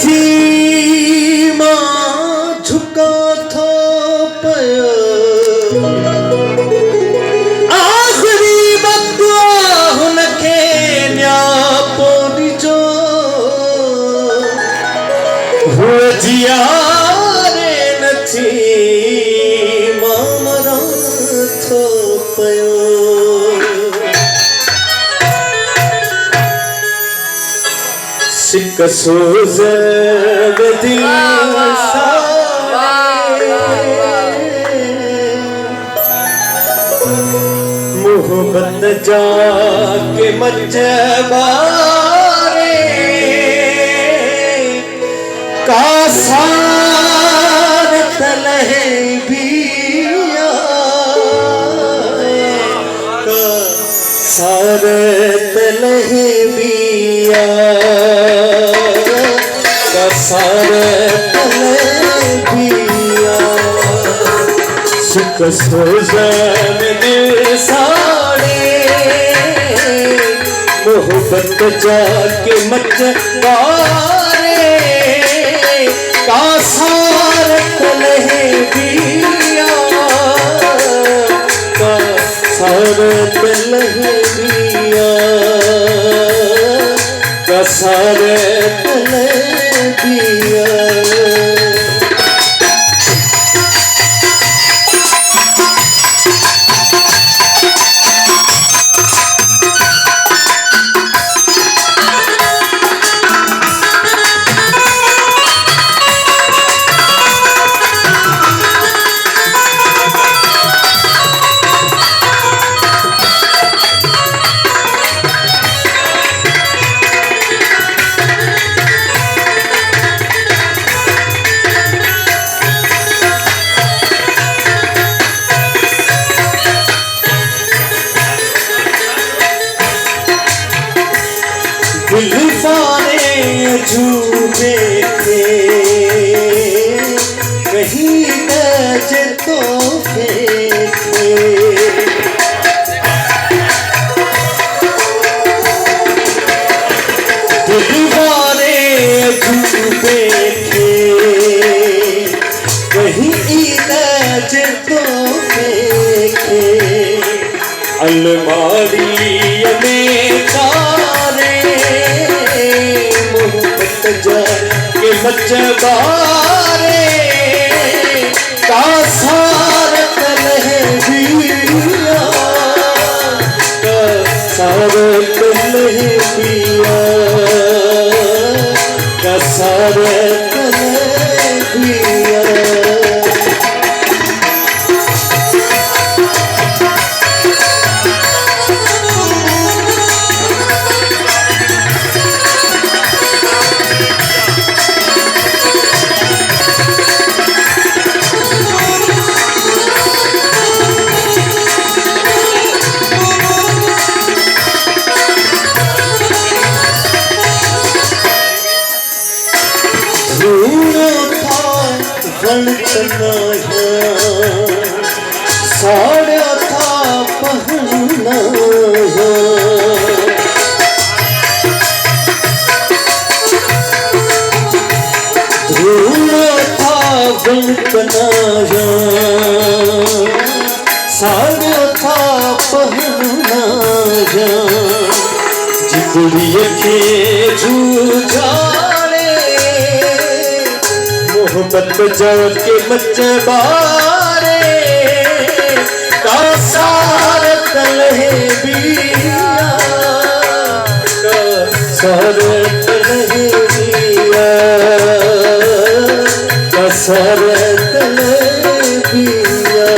थी माँ झुका था पया आखिरी वक्त हुनखे न्यापो ॾिजो हुए जियारे न थी मां मरां थो पयो सिक सोज़ दिल मोहब्बत जाके मजबारे कासार तलहे बिया कासार तलहे बिया कासार तलहे बिया सुख सोज़न दिल साड़े मोहब्बत जाके मजबारे कासार तलहे बिया कासार तलहे बिया कासार तलहे बिया दिल सारे अजूबे थे कहीं नज तोहफे थे दिल सारे अजूबे थे कहीं नज तोहफे थे अलमारी में के मजबारे कासार तलहे बिया कासार तलहे बिया कासार तलहे बिया साड़ा था पहना धूला था बनकना साड़ा था पहना जिगड़िए के झूझारे मोहब्बत जाके मजबारे कासार तलहे बिया कासार तलहे बिया कासार तलहे बिया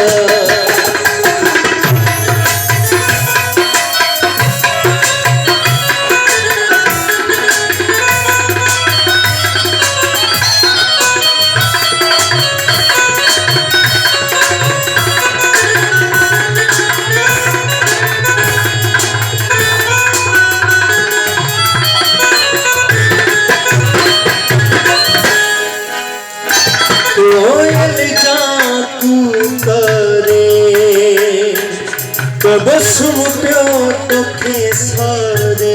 कोयल जाकू करे कब सुन प्यो तोखे सारे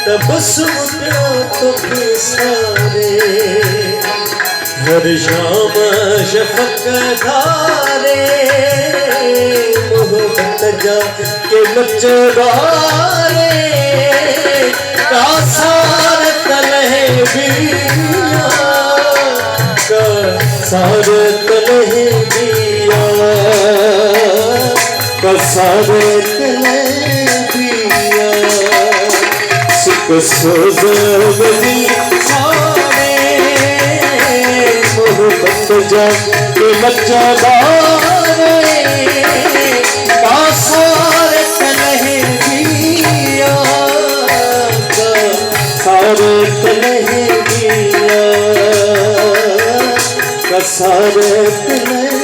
तब सुमटियो तुखे सारे हर शाम शफक धारे मोहब्बत जा के मचदारे का सार तलहे बिया का सार तलहे बिया का सार तलहे बिया सुख सोजवनी सारे मोहब्बत जा के मचदारे का सार तलहे बिया का सार तलहे बिया का सार तलहे